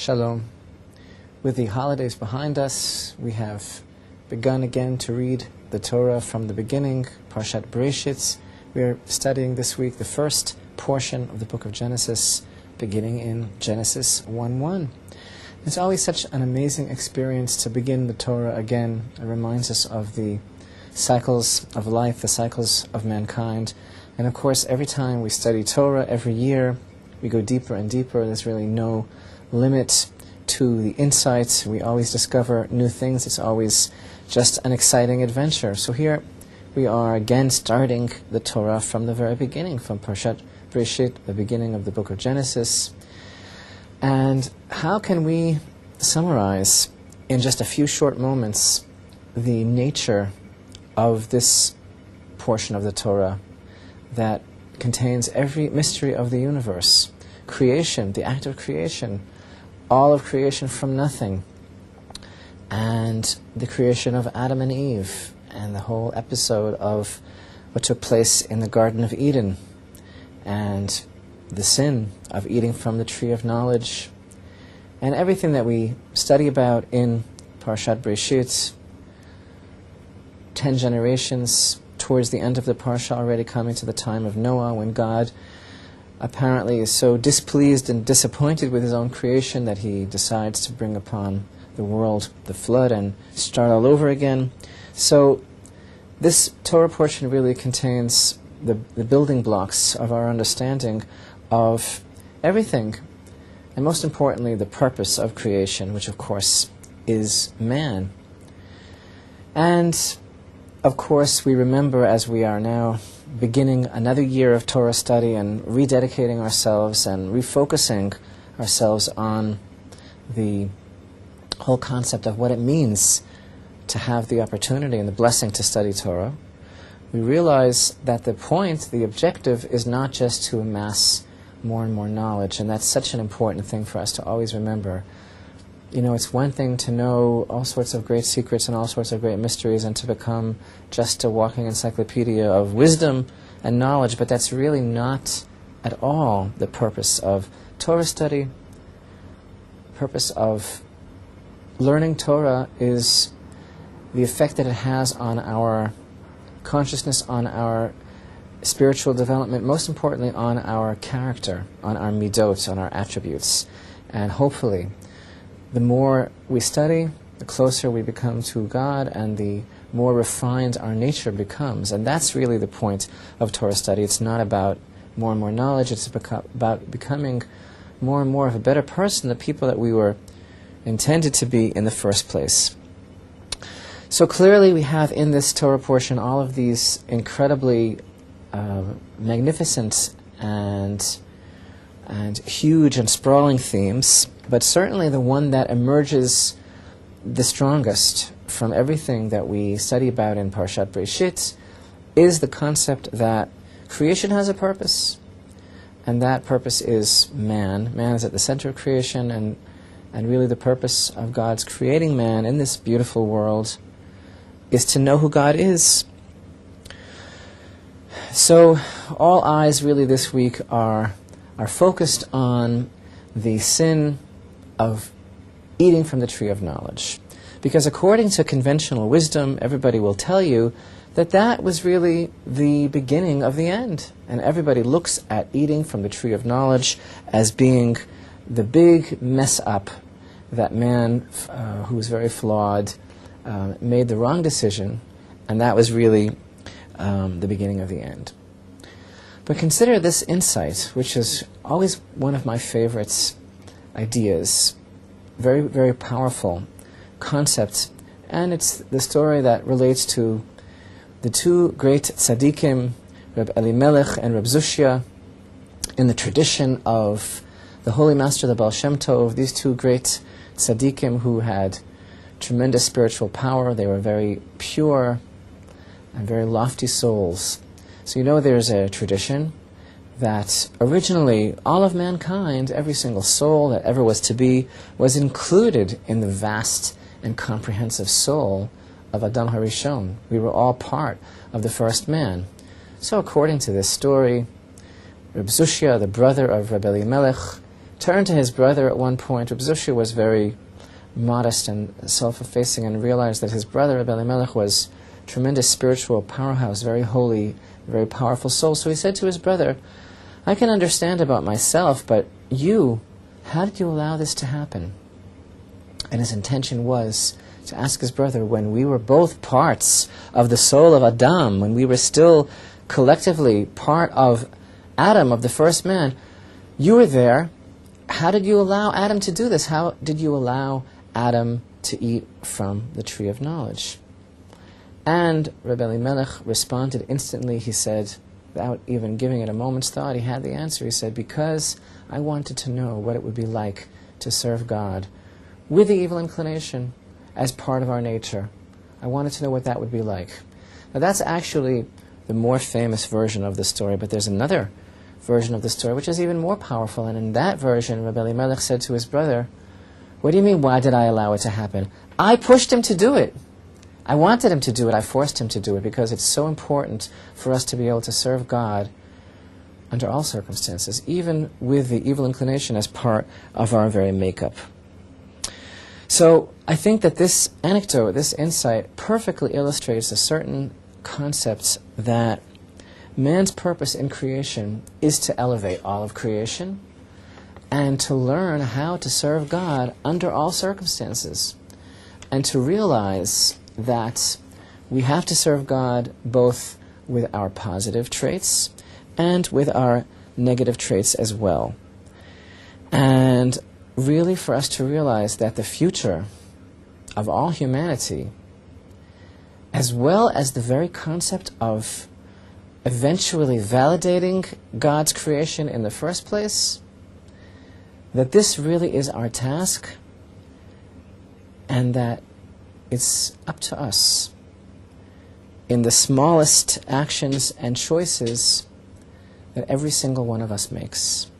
Shalom. With the holidays behind us, we have begun again to read the Torah from the beginning, Parashat Breishith. We are studying this week the first portion of the book of Genesis, beginning in Genesis 1:1. It's always such an amazing experience to begin the Torah again. It reminds us of the cycles of life, the cycles of mankind. And of course, every time we study Torah, every year, we go deeper and deeper. There's really no limit to the insights. We always discover new things. It's always just an exciting adventure. So here we are again starting the Torah from the very beginning, from Parashat Breishith, the beginning of the book of Genesis. And how can we summarize in just a few short moments the nature of this portion of the Torah that contains every mystery of the universe? Creation, the act of creation, all of creation from nothing, and the creation of Adam and Eve, and the whole episode of what took place in the Garden of Eden, and the sin of eating from the tree of knowledge, and everything that we study about in Parashat Breishith, 10 generations towards the end of the Parsha, already coming to the time of Noah, when God apparently is so displeased and disappointed with his own creation that he decides to bring upon the world the flood and start all over again. So this Torah portion really contains the building blocks of our understanding of everything, and most importantly, the purpose of creation, which of course is man. And of course, we remember, as we are now beginning another year of Torah study and rededicating ourselves and refocusing ourselves on the whole concept of what it means to have the opportunity and the blessing to study Torah, we realize that the point, the objective, is not just to amass more and more knowledge, and that's such an important thing for us to always remember. You know, it's one thing to know all sorts of great secrets and all sorts of great mysteries and to become just a walking encyclopedia of wisdom and knowledge, but that's really not at all the purpose of Torah study. The purpose of learning Torah is the effect that it has on our consciousness, on our spiritual development, most importantly on our character, on our midot, on our attributes. And hopefully, the more we study, the closer we become to God, and the more refined our nature becomes. And that's really the point of Torah study. It's not about more and more knowledge. It's about becoming more and more of a better person, the people that we were intended to be in the first place. So clearly we have in this Torah portion all of these incredibly magnificent and huge and sprawling themes, but certainly the one that emerges the strongest from everything that we study about in Parashat Breishith is the concept that creation has a purpose, and that purpose is man. Man is at the center of creation, and really the purpose of God's creating man in this beautiful world is to know who God is. So all eyes really this week are focused on the sin of eating from the tree of knowledge. Because according to conventional wisdom, everybody will tell you that that was really the beginning of the end. And everybody looks at eating from the tree of knowledge as being the big mess up that man, who was very flawed, made the wrong decision, and that was really the beginning of the end. But consider this insight, which is always one of my favorite ideas, very, very powerful concept, and it's the story that relates to the two great tzaddikim, Reb Elimelech and Reb Zushya, in the tradition of the Holy Master, the Baal Shem Tov. These two great tzaddikim who had tremendous spiritual power. They were very pure and very lofty souls. So you know there's a tradition that originally all of mankind, every single soul that ever was to be, was included in the vast and comprehensive soul of Adam HaRishon. We were all part of the first man. So according to this story, Reb Zushya, the brother of Reb Elimelech, turned to his brother at one point. Reb Zusha was very modest and self-effacing and realized that his brother, Reb Elimelech, was a tremendous spiritual powerhouse, very holy, very powerful soul. So he said to his brother, I can understand about myself, but you, how did you allow this to happen? And his intention was to ask his brother, when we were both parts of the soul of Adam, when we were still collectively part of Adam, of the first man, you were there. How did you allow Adam to do this? How did you allow Adam to eat from the tree of knowledge? And Rabbi Elimelech responded instantly. He said, without even giving it a moment's thought, he had the answer. He said, because I wanted to know what it would be like to serve God with the evil inclination as part of our nature. I wanted to know what that would be like. Now that's actually the more famous version of the story, but there's another version of the story which is even more powerful, and in that version, Rabbi Elimelech said to his brother, what do you mean, why did I allow it to happen? I pushed him to do it. I wanted him to do it. I forced him to do it because it's so important for us to be able to serve God under all circumstances, even with the evil inclination as part of our very makeup. So I think that this anecdote, this insight, perfectly illustrates a certain concept that man's purpose in creation is to elevate all of creation and to learn how to serve God under all circumstances, and to realize that we have to serve God both with our positive traits and with our negative traits as well. And really for us to realize that the future of all humanity, as well as the very concept of eventually validating God's creation in the first place, that this really is our task, and that it's up to us in the smallest actions and choices that every single one of us makes.